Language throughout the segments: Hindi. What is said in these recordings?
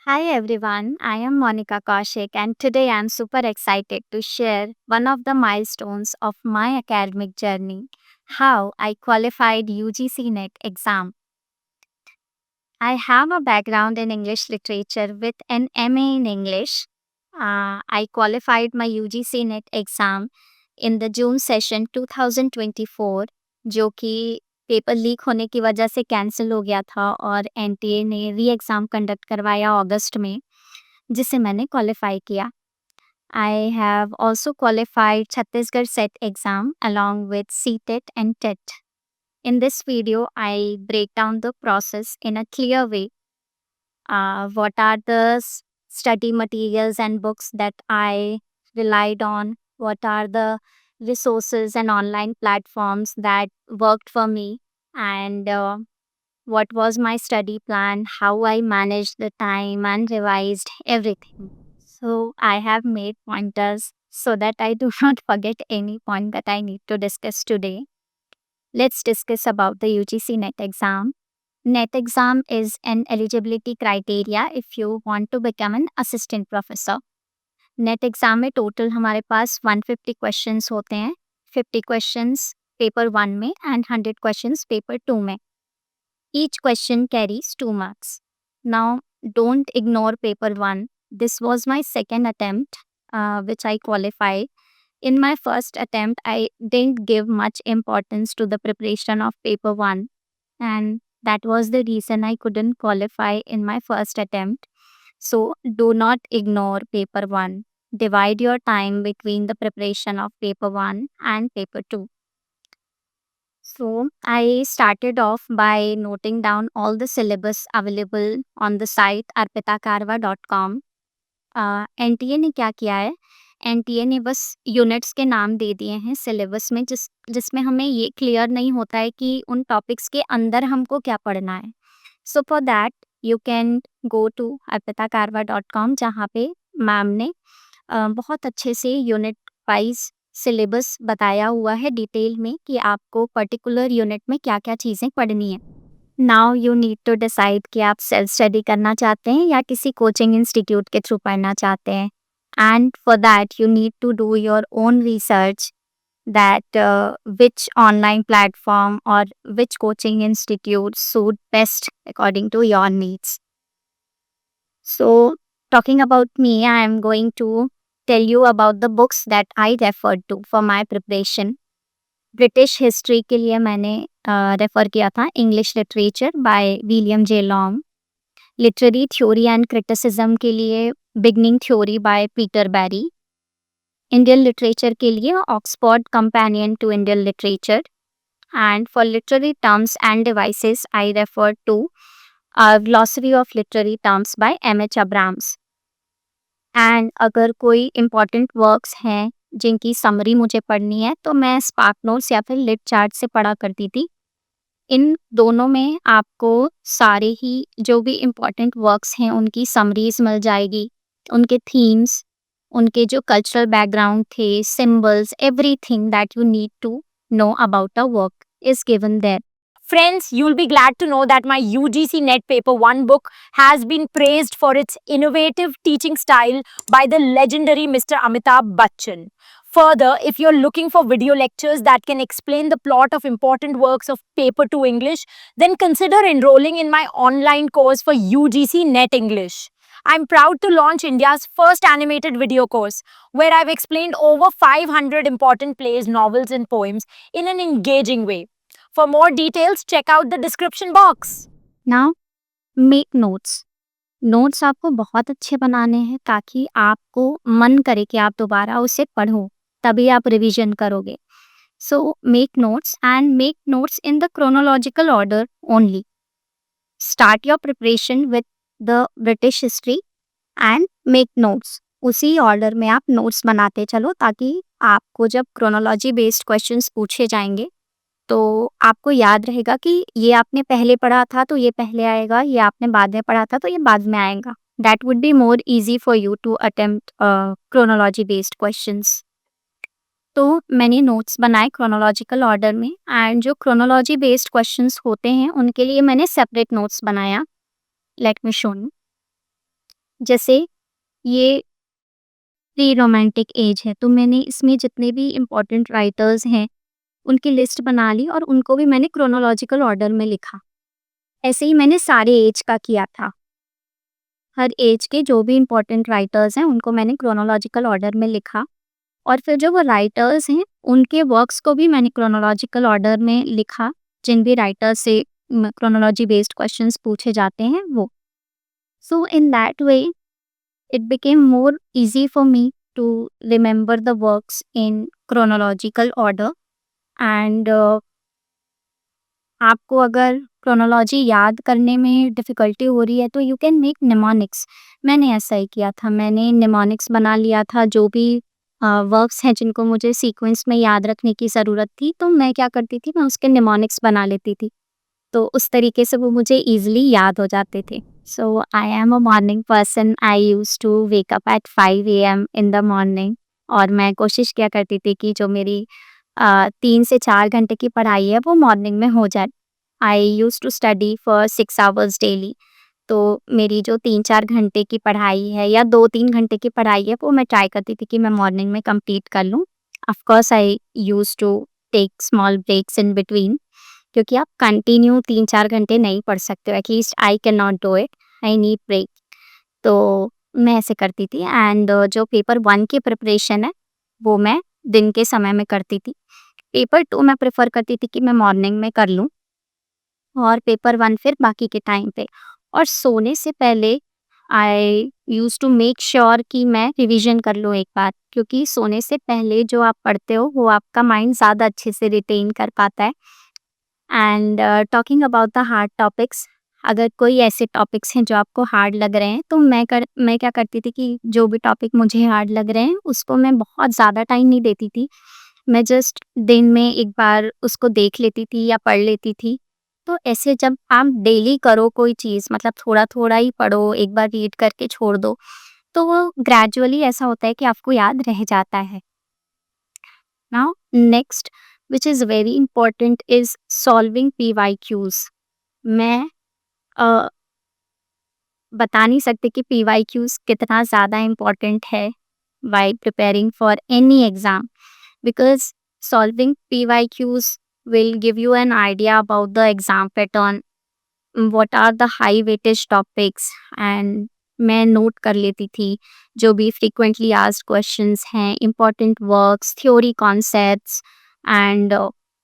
Hi everyone, I am Monica Kaushik and today I am super excited to share one of the milestones of my academic journey, how I qualified UGC NET exam. I have a background in English literature with an MA in English. I qualified my UGC NET exam in the June session 2024 जो कि पेपर लीक होने की वजह से कैंसिल हो गया था और एनटीए ने री एग्ज़ाम कंडक्ट करवाया अगस्त में, जिसे मैंने क्वालिफ़ाई किया। I have also qualified Chhattisgarh SET exam along with CTET and TET. In this video, I break down the process in a clear way. What are the study materials and books that I relied on? What are the resources and online platforms that worked for me? And what was my study plan? How I managed the time and revised everything. So I have made pointers so that I do not forget any point that I need to discuss today. Let's discuss about the UGC NET exam. NET exam is an eligibility criteria if you want to become an assistant professor. NET exam में total हमारे पास 150 questions होते हैं, 50 questions paper 1 में and 100 questions paper 2 में. Each question carries 2 marks. Now, don't ignore paper 1. This was my second attempt, which I qualified. In my first attempt, I didn't give much importance to the preparation of paper 1, and that was the reason I couldn't qualify in my first attempt. So, do not ignore paper 1. Divide your time between the preparation of paper 1 and paper 2. So, I started off by noting down all the syllabus available on the site arpitakarwa.com. NTA ने क्या किया है, एनटीए ने बस यूनिट्स के नाम दे दिए हैं सिलेबस में जिसमें हमें ये क्लियर नहीं होता है कि उन टॉपिक्स के अंदर हमको क्या पढ़ना है. So for that you can go to arpitakarwa.com जहाँ पे मैम ने बहुत अच्छे से यूनिट वाइज सिलेबस बताया हुआ है डिटेल में कि आपको पर्टिकुलर यूनिट में क्या क्या चीज़ें पढ़नी है. Now you need to decide कि आप सेल्फ स्टडी करना चाहते हैं या किसी कोचिंग इंस्टीट्यूट के थ्रू पढ़ना चाहते हैं. And for that you need to do your own research that which online platform or which coaching institute suit best according to your needs. So, talking about me, I am going to tell you about the books that I referred to for my preparation. British history के लिए मैंने रेफ़र किया था English literature by William J Long. Literary theory and criticism के लिए beginning theory by Peter Barry. Indian literature के लिए Oxford companion to Indian literature. And for literary terms and devices I refer to glossary of literary terms by M H. Abrams. And अगर कोई इम्पॉर्टेंट वर्क्स हैं जिनकी समरी मुझे पढ़नी है तो मैं स्पार्क नोट्स या फिर लिट चार्ट से पढ़ा करती थी. इन दोनों में आपको सारे ही जो भी इम्पॉर्टेंट वर्क्स हैं उनकी समरीज मिल जाएगी, उनके थीम्स, उनके जो कल्चरल बैकग्राउंड थे, symbols, everything that you need to know about a work is given there. Friends, you'll be glad to know that my UGC NET Paper 1 book has been praised for its innovative teaching style by the legendary Mr. Amitabh Bachchan. Further, if you're looking for video lectures that can explain the plot of important works of Paper 2 English, then consider enrolling in my online course for UGC NET English. I'm proud to launch India's first animated video course where I've explained over 500 important plays, novels, and poems in an engaging way. For more details, check out the description box. Now, make notes. Notes आपको बहुत अच्छे बनाने हैं ताकि आपको मन करे कि आप दोबारा उसे पढ़ो, तभी आप रिवीजन करोगे. So make notes and make notes in the chronological order only. Start your preparation with the British history and make notes. उसी ऑर्डर में आप नोट्स बनाते चलो ताकि आपको जब क्रोनोलॉजी बेस्ड क्वेश्चंस पूछे जाएंगे तो आपको याद रहेगा कि ये आपने पहले पढ़ा था तो ये पहले आएगा, ये आपने बाद में पढ़ा था तो ये बाद में आएगा. That would be more easy for you to attempt chronology based questions. तो मैंने नोट्स बनाए क्रोनोलॉजिकल ऑर्डर में एंड जो क्रोनोलॉजी बेस्ड क्वेश्चंस होते हैं उनके लिए मैंने सेपरेट नोट्स बनाया. Let me show you. जैसे ये प्री रोमांटिक एज है, तो मैंने इसमें जितने भी इम्पोर्टेंट राइटर्स हैं, उनकी लिस्ट बना ली और उनको भी मैंने क्रोनोलॉजिकल ऑर्डर में लिखा। ऐसे ही मैंने सारे एज का किया था। हर एज के जो भी इम्पोर्टेंट राइटर्स हैं, उनको मैंने क्रोनोलॉजिकल ऑर्डर में लिखा और फिर जो वो राइटर्स हैं, उनके वर्क्स को भी मैंने क्रोनोलॉजिकल ऑर्डर में लिखा, जिन भी राइटर से क्रोनोलॉजी बेस्ड क्वेश्चंस पूछे जाते हैं वो। So in that way it became more easy for me to remember the works in chronological order and आपको अगर क्रोनोलॉजी याद करने में डिफ़िकल्टी हो रही है तो यू कैन मेक निमोनिक्स। मैंने ऐसा ही किया था, मैंने निमोनिक्स बना लिया था। जो भी वर्क्स हैं जिनको मुझे सीक्वेंस में याद रखने की ज़रूरत थी, तो मैं क्या करती थी, मैं उसके निमोनिक्स बना लेती थी। तो उस तरीके से वो मुझे ईज़िली याद हो जाते थे। So I am a morning person, I used to wake up at 5 AM in the morning और मैं कोशिश किया करती थी कि जो मेरी 3 से 4 घंटे की पढ़ाई है वो मॉर्निंग में हो जाए। I used to study for 6 hours daily. तो मेरी जो 3-4 घंटे की पढ़ाई है या 2-3 घंटे की पढ़ाई है वो मैं ट्राई करती थी कि मैं मॉर्निंग में कंप्लीट कर लूँ। Of course I used to take small breaks in between क्योंकि आप कंटिन्यू 3-4 घंटे नहीं पढ़ सकते हो। At least I can not do it, I need break. तो मैं ऐसे करती थी एंड जो पेपर 1 की प्रिपरेशन है, वो मैं दिन के समय में करती थी। पेपर 2 मैं प्रेफ़र करती थी कि मैं मॉर्निंग में कर लूँ और पेपर 1 फिर बाकी के टाइम पे। और सोने से पहले I used to make sure कि मैं रिवीजन कर लूँ एक बार, क्योंकि सोने से पहले जो आप पढ़ते हो वो आपका माइंड ज़्यादा अच्छे से रिटेन कर पाता है। And talking about the hard topics, अगर कोई ऐसे टॉपिक्स हैं जो आपको हार्ड लग रहे हैं, तो मैं क्या करती थी कि जो भी टॉपिक मुझे हार्ड लग रहे हैं उसको मैं बहुत ज़्यादा टाइम नहीं देती थी। मैं जस्ट दिन में एक बार उसको देख लेती थी या पढ़ लेती थी। तो ऐसे जब आप डेली करो कोई चीज़, मतलब थोड़ा-थोड़ा ही पढ़ो, एक बार रीड करके छोड़ दो, तो वो ग्रेजुअली ऐसा होता है कि आपको याद रह जाता है। Now, next, which is very important, is solving PYQs. मैं अ, बता नहीं सकती कि PYQs कितना ज़्यादा इम्पोर्टेंट है while preparing for any exam, because solving PYQs will give you an idea about the exam pattern, what are the high weightage topics, and मैं नोट कर लेती थी जो भी frequently asked questions हैं, important works, theory concepts and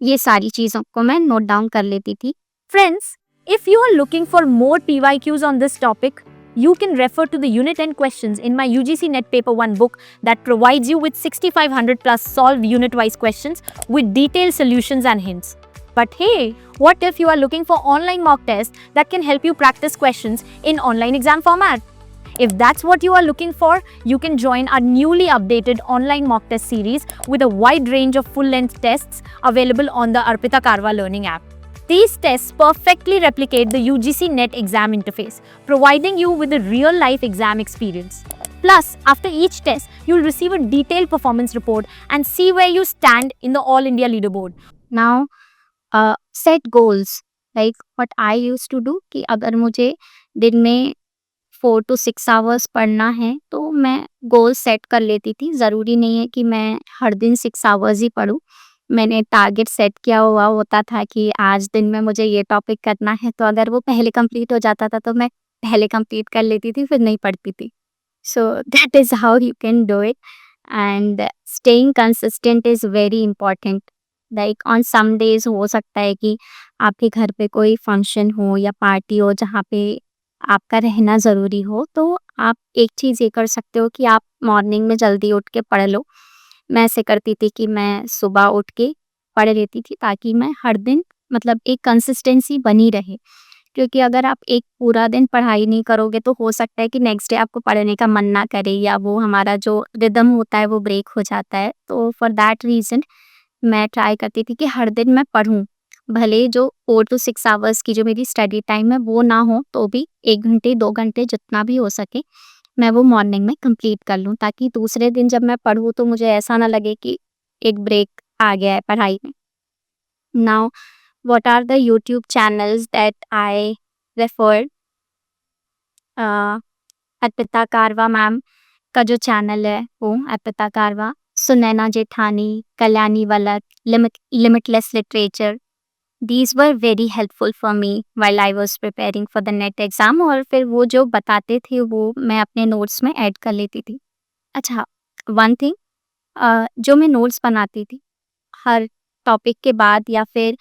ये सारी चीज़ों को मैं नोट डाउन कर लेती थी। Friends, if you are looking for more PYQs on this topic, you can refer to the Unit N questions in my UGC NET Paper 1 book that provides you with 6500 plus solved unit-wise questions with detailed solutions and hints. But hey, what if you are looking for online mock tests that can help you practice questions in online exam format? If that's what you are looking for, you can join our newly updated online mock test series with a wide range of full-length tests available on the Arpita Karwa learning app. These tests perfectly replicate the UGC NET exam interface, providing you with a real-life exam experience. Plus, after each test, you'll receive a detailed performance report and see where you stand in the All India leaderboard. Now, set goals. Like what I used to do कि अगर मुझे दिन में 4 to 6 आवर्स पढ़ना है, तो मैं गोल सेट कर लेती थी। ज़रूरी नहीं है कि मैं हर दिन 6 आवर्स ही पढूँ। मैंने टारगेट सेट किया हुआ होता था कि आज दिन में मुझे ये टॉपिक करना है, तो अगर वो पहले कंप्लीट हो जाता था, तो मैं पहले कंप्लीट कर लेती थी, फिर नहीं पढ़ती थी। So that is how you can do it and staying consistent is very important. Like on some days हो सकता है कि आपके घर पे कोई फंक्शन हो या पार्टी हो, जहाँ पे आपका रहना ज़रूरी हो, तो आप एक चीज़ ये कर सकते हो कि आप मॉर्निंग में जल्दी उठ के पढ़ लो। मैं ऐसे करती थी कि मैं सुबह उठ के पढ़ लेती थी, ताकि मैं हर दिन, मतलब एक कंसिस्टेंसी बनी रहे। क्योंकि अगर आप एक पूरा दिन पढ़ाई नहीं करोगे, तो हो सकता है कि नेक्स्ट डे आपको पढ़ने का मन ना करे या वो हमारा जो रिदम होता है वो ब्रेक हो जाता है। तो फॉर दैट रीज़न मैं ट्राई करती थी कि हर दिन मैं पढूँ। भले जो 4 टू 6 आवर्स की जो मेरी स्टडी टाइम है वो ना हो, तो भी 1 घंटे 2 घंटे जितना भी हो सके, मैं वो मॉर्निंग में कंप्लीट कर लूँ, ताकि दूसरे दिन जब मैं पढूँ तो मुझे ऐसा ना लगे कि एक ब्रेक आ गया है पढ़ाई में। Now what are the YouTube channels that I referred? Arpita Karwa ma'am का जो चैनल है वो Arpita Karwa, Sunaina Jethani, Kalyani Valak, limitless literature, these were very helpful for me while I was preparing for the NET exam. और फिर वो जो बताते थे वो मैं अपने नोट्स में ऐड कर लेती थी। अच्छा, वन थिंग, जो मैं नोट्स बनाती थी हर टॉपिक के बाद या फिर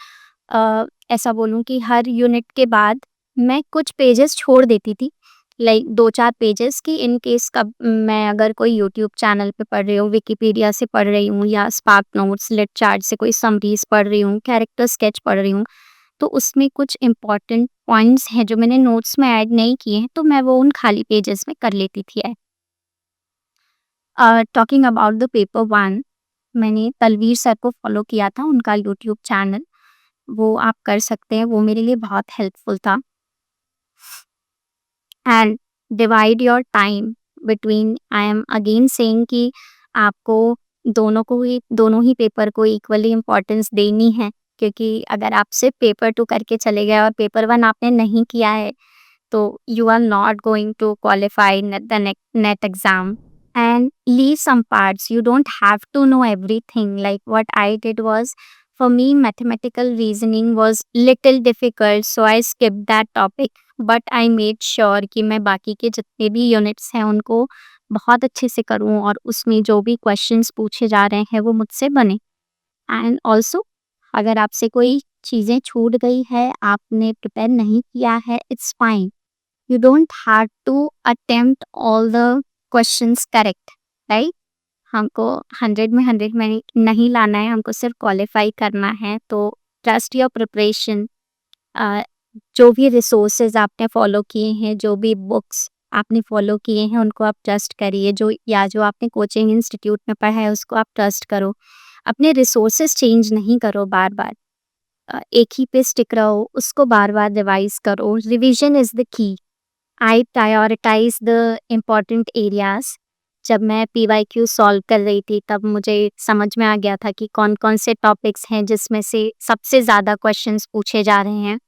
ऐसा बोलूँ कि हर यूनिट के बाद मैं कुछ पेजेस छोड़ देती थी, लाइक 2-4 पेजेस, कि इन केस कब मैं अगर कोई यूट्यूब चैनल पे पढ़ रही हूँ, विकिपीडिया से पढ़ रही हूँ या स्पार्क नोट्स, लिट चार्ट से कोई समरीज पढ़ रही हूँ, कैरेक्टर स्केच पढ़ रही हूँ, तो उसमें कुछ इम्पोर्टेंट पॉइंट्स हैं जो मैंने नोट्स में ऐड नहीं किए हैं, तो मैं वो उन खाली पेजेस में कर लेती थी add. Talking about the paper 1, मैंने तलवीर सर को फॉलो किया था, उनका यूट्यूब चैनल, वो आप कर सकते हैं, वो मेरे लिए बहुत हेल्पफुल था। And divide your time between, I am again saying कि आपको दोनों ही पेपर को इक्वली इम्पोर्टेंस देनी है, क्योंकि अगर आप सिर्फ पेपर 2 करके चले गए और पेपर 1 आपने नहीं किया है, तो you are not going to qualify the net exam, and leave some parts. You don't have to know everything. Like what I did was, for me mathematical reasoning was little difficult, so I skipped that topic, but I made sure कि मैं बाकी के जितने भी यूनिट्स हैं उनको बहुत अच्छे से करूँ और उसमें जो भी क्वेश्चंस पूछे जा रहे हैं वो मुझसे बने। एंड ऑल्सो, अगर आपसे कोई चीज़ें छूट गई है, आपने प्रिपेयर नहीं किया है, it's fine. You don't have to attempt all the questions correct, right? हमको 100 में 100 में नहीं लाना है, हमको सिर्फ क्वालिफाई करना है। तो ट्रस्ट योर प्रिपरेशन। जो भी रिसोर्सेज आपने फॉलो किए हैं, जो भी बुक्स आपने फॉलो किए हैं, उनको आप ट्रस्ट करिए। जो आपने कोचिंग इंस्टीट्यूट में पढ़ा है उसको आप ट्रस्ट करो। अपने रिसोर्सेज चेंज नहीं करो बार बार, एक ही पे स्टिक रहो, उसको बार बार रिवाइज करो। Revision is the key. I prioritise the important areas. जब मैं PYQ सॉल्व कर रही थी तब मुझे समझ में आ गया था कि कौन कौन से टॉपिक्स हैं जिसमें से सबसे ज़्यादा क्वेश्चंस पूछे जा रहे हैं।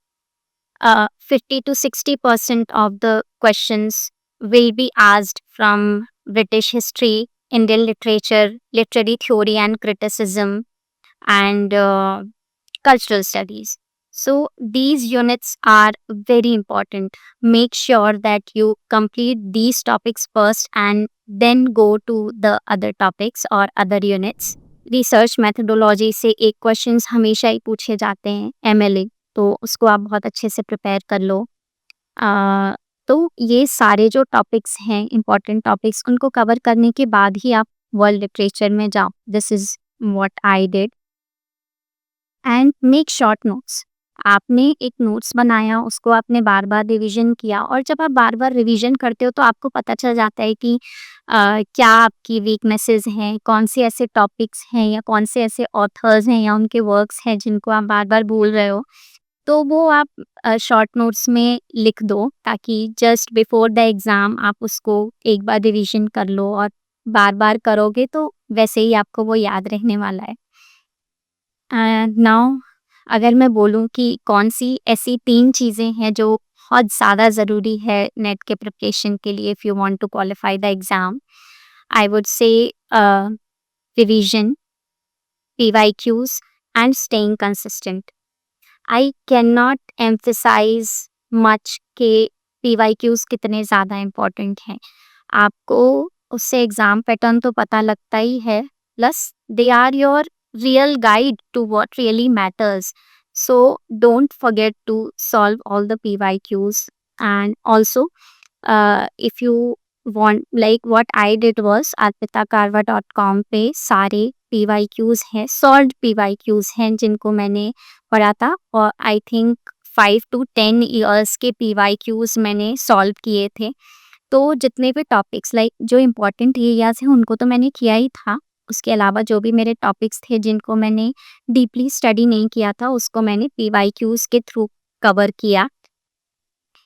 50 to 60% of the questions will be asked from British history, Indian literature, literary theory and criticism, and cultural studies. So these units are very important. Make sure that you complete these topics first and then go to the other topics or other units. Research methodology से एक क्वेश्चंस हमेशा ही पूछे जाते हैं, MLA, तो उसको आप बहुत अच्छे से प्रिपेयर कर लो। तो ये सारे जो टॉपिक्स हैं, इम्पॉर्टेंट टॉपिक्स, उनको कवर करने के बाद ही आप वर्ल्ड लिटरेचर में जाओ। This is what I did. And make short notes. आपने एक नोट्स बनाया, उसको आपने बार बार रिवीजन किया, और जब आप बार बार रिवीजन करते हो तो आपको पता चल जाता है कि क्या आपकी वीकनेसेस हैं, कौन से ऐसे टॉपिक्स हैं या कौन से ऐसे ऑथर्स हैं या उनके वर्क्स हैं जिनको आप बार बार भूल रहे हो। तो वो आप शॉर्ट नोट्स में लिख दो, ताकि जस्ट बिफोर द एग्ज़ाम आप उसको एक बार रिवीजन कर लो, और बार बार करोगे तो वैसे ही आपको वो याद रहने वाला है। नाउ, अगर मैं बोलूँ कि कौन सी ऐसी 3 चीज़ें हैं जो बहुत ज़्यादा ज़रूरी है नेट के प्रिपरेशन के लिए, if you want to qualify the exam, I would say revision, PYQs and staying consistent. I can not emphasise much के PYQs कितने ज़्यादा इम्पोर्टेंट हैं। आपको उससे एग्ज़ाम पैटर्न तो पता लगता ही है, plus they are your real guide to what really matters. So don't forget to solve all the PYQs. And also, if you want, like what I did was arpitakarwa.com पे सारे PYQs हैं, solved PYQs हैं जिनको मैंने पढ़ा था, और I think 5 to 10 years के PYQs मैंने सॉल्व किए थे। तो जितने भी टॉपिक्स, लाइक जो इम्पोर्टेंट एरियाज हैं उनको तो मैंने किया ही था, उसके अलावा जो भी मेरे टॉपिक्स थे जिनको मैंने डीपली स्टडी नहीं किया था उसको मैंने PYQs के थ्रू कवर किया।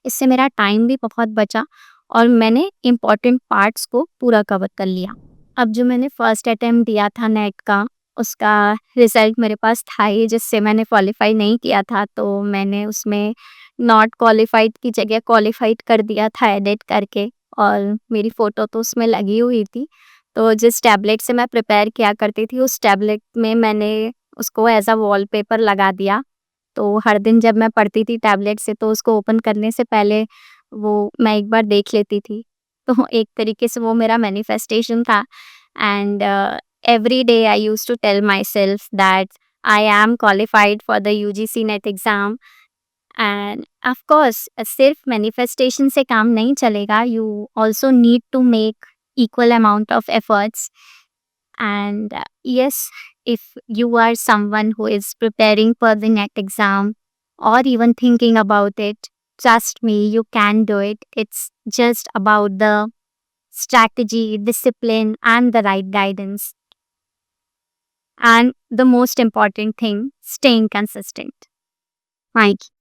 इससे मेरा टाइम भी बहुत बचा और मैंने इम्पॉर्टेंट पार्ट्स को पूरा कवर कर लिया। अब जो मैंने फर्स्ट अटेम्प्ट दिया था नेट का, उसका रिज़ल्ट मेरे पास था ही, जिससे मैंने क्वालिफ़ाई नहीं किया था, तो मैंने उसमें नॉट क्वालिफ़ाइड की जगह क्वालिफ़ाइड कर दिया था एडिट करके, और मेरी फ़ोटो तो उसमें लगी हुई थी। तो जिस टैबलेट से मैं प्रिपेयर किया करती थी, उस टैबलेट में मैंने उसको एज़ अ वॉलपेपर लगा दिया। तो हर दिन जब मैं पढ़ती थी टैबलेट से, तो उसको ओपन करने से पहले वो मैं एक बार देख लेती थी। तो एक तरीके से वो मेरा मैनिफेस्टेशन था। And every day I used to tell myself that I am qualified for the UGC NET exam. And of course सिर्फ मैनिफेस्टेशन से काम नहीं चलेगा, you also need to make equal amount of efforts. And yes, if you are someone who is preparing for the NET exam or even thinking about it, trust me, you can do it. It's just about the strategy, discipline, and the right guidance. And the most important thing, staying consistent. Thank you.